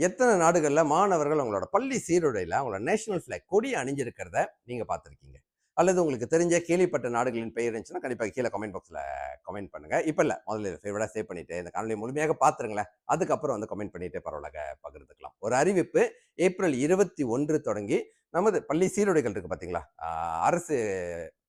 எத்தனை நாடுகள்ல மாணவர்கள் அவங்களோட பள்ளி சீருடையில அவங்களோட நேஷனல் ஃபிளாக் கொடி அணிஞ்சிருக்கிறத நீங்க பார்த்துருக்கீங்க? அல்லது உங்களுக்கு தெரிஞ்ச கேள்விப்பட்ட நாடுகளின் பெயர் இருந்துச்சுன்னா கண்டிப்பா கீழே கமெண்ட் பாக்ஸ்ல கமெண்ட் பண்ணுங்க. இப்ப இல்ல, முதல்ல ஃபேவரட்டா சேவ் பண்ணிட்டு இந்த காணொலியை முழுமையாக பார்த்துருங்களேன். அதுக்கப்புறம் வந்து கமெண்ட் பண்ணிட்டு பரவாயில்ல பகிர்ந்துக்கலாம். ஒரு அறிவிப்பு, ஏப்ரல் 21 தொடங்கி நமது பள்ளி சீருடைகள் இருக்கு பாத்தீங்களா, அரசு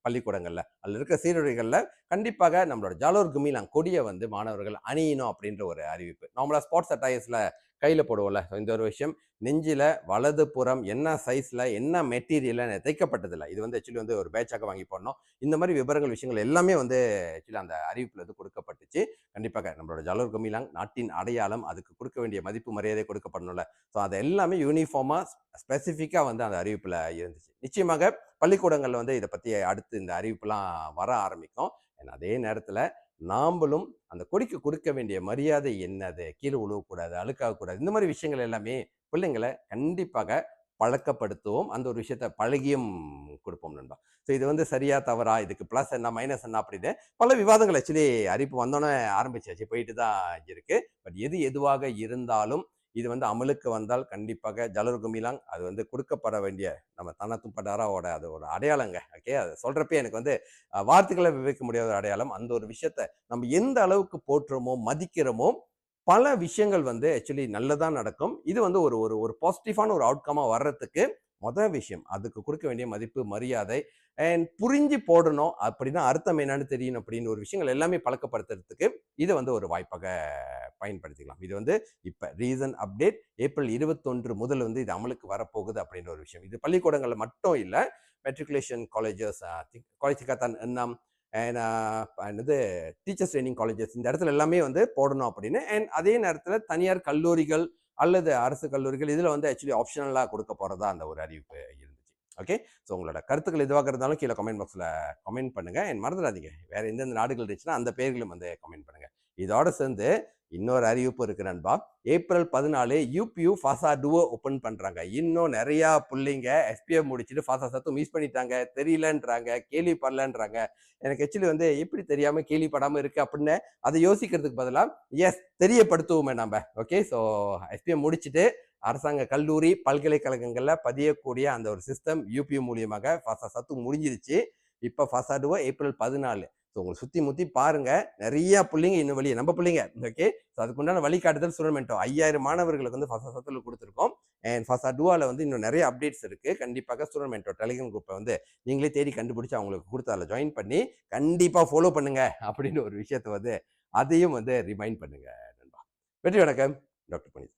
பள்ளிக்கூடங்கள்ல அதுல இருக்க சீருடைகள்ல கண்டிப்பாக நம்மளோட ஜாலோர் குமிலாங் கொடியை வந்து மாணவர்கள் அணியணும் அப்படின்ற ஒரு அறிவிப்பு. நார்மலா ஸ்போர்ட்ஸ் அட்டையர்ஸ்ல கையில போடுவோம்ல, இந்த ஒரு விஷயம் நெஞ்சில வலது புறம் என்ன சைஸ்ல என்ன மெட்டீரியல் தைக்கப்பட்டதில்லை. இது வந்து ஆக்சுவலி வந்து ஒரு பேட்சாக வாங்கி போடணும். இந்த மாதிரி விவரங்கள் விஷயங்கள் எல்லாமே வந்து ஆக்சுவலி அந்த அறிவிப்புல வந்து கொடுக்கப்பட்டுச்சு. கண்டிப்பாக நம்மளோட ஜாலோர் குமிலாங் நாட்டின் அடையாளம், அதுக்கு கொடுக்க வேண்டிய மதிப்பு மரியாதை கொடுக்கப்படணும்ல. ஸோ அது எல்லாமே யூனிஃபார்மா ஸ்பெசிஃபிக்கா வந்து அந்த அறிவிப்புல இருந்துச்சு. நிச்சயமாக பள்ளிக்கூடங்கள்ல வந்து இதை பத்தி அடுத்து இந்த அறிவிப்புலாம் வர ஆரம்பிக்கும். அதே நேரத்துல நாம்பளும் அந்த கொடிக்கு கொடுக்க வேண்டிய மரியாதை என்னது, கீழே உழுவக்கூடாது, அழுக்காகக்கூடாது, இந்த மாதிரி விஷயங்கள் எல்லாமே பிள்ளைங்களை கண்டிப்பாக பழக்கப்படுத்துவோம். அந்த ஒரு விஷயத்த பழகியும் கொடுப்போம் நண்பா. ஸோ இது வந்து சரியா தவறா, இதுக்கு பிளஸ் என்ன மைனஸ் என்ன அப்படின்னு பல விவாதங்கள் ஆக்சுவலி அறிவிப்பு வந்தோன்னே ஆரம்பிச்சாச்சு, போயிட்டு தான் இருக்கு. பட் எது எதுவாக இருந்தாலும் இது வந்து அமலுக்கு வந்தால் கண்டிப்பாக ஜாலோர் குமிலாங் அது வந்து கொடுக்கப்பட வேண்டிய நம்ம தனத்தும் படாராவோட அது ஒரு அடையாளங்க. ஓகே, அது சொல்றப்ப எனக்கு வந்து வார்த்தைகளை விவரிக்க முடியாத ஒரு அடையாளம். அந்த ஒரு விஷயத்த நம்ம எந்த அளவுக்கு போற்றுறோமோ மதிக்கிறோமோ பல விஷயங்கள் வந்து ஆக்சுவலி நல்லதா நடக்கும். இது வந்து ஒரு ஒரு ஒரு பாசிட்டிவான ஒரு அவுட்கமா வர்றதுக்கு முதல் விஷயம் அதுக்கு கொடுக்க வேண்டிய மதிப்பு மரியாதை அண்ட் புரிஞ்சு போடணும், அப்படின்னா அர்த்தம் என்னன்னு தெரியணும் அப்படின்னு ஒரு விஷயங்கள் எல்லாமே பழக்கப்படுத்துறதுக்கு இதை வந்து ஒரு வாய்ப்பாக பயன்படுத்திக்கலாம். இது வந்து இப்ப ரீசன் அப்டேட் ஏப்ரல் 21 முதல் வந்து இது அமலுக்கு வரப்போகுது அப்படின்ற ஒரு விஷயம். இது பள்ளிக்கூடங்கள்ல மட்டும் இல்லை, மெட்ரிகுலேஷன் காலேஜஸ், காலேஜ் கத்தான் எண்ணம் என்னது டீச்சர்ஸ் ட்ரைனிங் காலேஜஸ், இந்த இடத்துல எல்லாமே வந்து போடணும் அப்படின்னு. அண்ட் அதே நேரத்தில் தனியார் கல்லூரிகள் அல்லது அரசு கல்லூரிகள் இதில் வந்து ஆக்சுவலி ஆப்ஷனலாக கொடுக்க போகிறதா அந்த ஒரு அறிவிப்பு இருந்துச்சு. ஓகே, ஸோ உங்களோட கருத்துக்கள் எதுவாக இருந்தாலும் கீழே கமெண்ட் பாக்ஸில் கமெண்ட் பண்ணுங்க. அண்ட் மறந்துடாதீங்க, வேற எந்தெந்த நாடுகள் இருந்துச்சுன்னா அந்த பேர்களும் வந்து கமெண்ட் பண்ணுங்க. இதோட சேர்ந்து இன்னொரு அறிவிப்பு இருக்கு நண்பா. ஏப்ரல் 14 யூபியூ ஃபாசா டுவோ ஓப்பன் பண்றாங்க. இன்னும் நிறைய பிள்ளைங்க எஸ்பிஎஃப் முடிச்சுட்டு ஃபாசா சத்து மிஸ் பண்ணிட்டாங்க, தெரியலன்றாங்க, கேள்விப்படலன்றாங்க. எனக்கு ஆக்சுவலி வந்து எப்படி தெரியாம கேள்விப்படாம இருக்கு அப்படின்னு அதை யோசிக்கிறதுக்கு பதிலாக எஸ் தெரியப்படுத்துவோமே நம்ம. ஓகே, ஸோ எஸ்பிஎம் முடிச்சுட்டு அரசாங்க கல்லூரி பல்கலைக்கழகங்கள்ல பதியக்கூடிய அந்த ஒரு சிஸ்டம் யூபியூ மூலியமாக ஃபாசா சத்து முடிஞ்சிருச்சு. இப்போ ஃபாசா டுவோ ஏப்ரல் 14. ஸோ உங்களை சுத்தி முத்தி பாருங்க, நிறைய பிள்ளைங்க இன்னும் வெளியே நம்ம பிள்ளைங்க. ஓகே, ஸோ அதுக்குண்டான வழிகாட்டுதல் ஸ்டூடெண்ட் 5000 மாணவர்களுக்கு வந்து ஃபாசா சத்துல கொடுத்துருக்கோம். அண்ட் ஃபாசா டுவால வந்து இன்னும் நிறைய அப்டேட்ஸ் இருக்கு. கண்டிப்பாக ஸ்டூடெண்ட் டெலிகிராம் குரூப்பை வந்து நீங்களே தேடி கண்டுபிடிச்சு அவங்களுக்கு கொடுத்து அதில் ஜாயின் பண்ணி கண்டிப்பா ஃபாலோ பண்ணுங்க அப்படின்னு ஒரு விஷயத்த வந்து அதையும் வந்து ரிமைண்ட் பண்ணுங்க நண்பா. வெற்றி வணக்கம், டாக்டர் புனித்.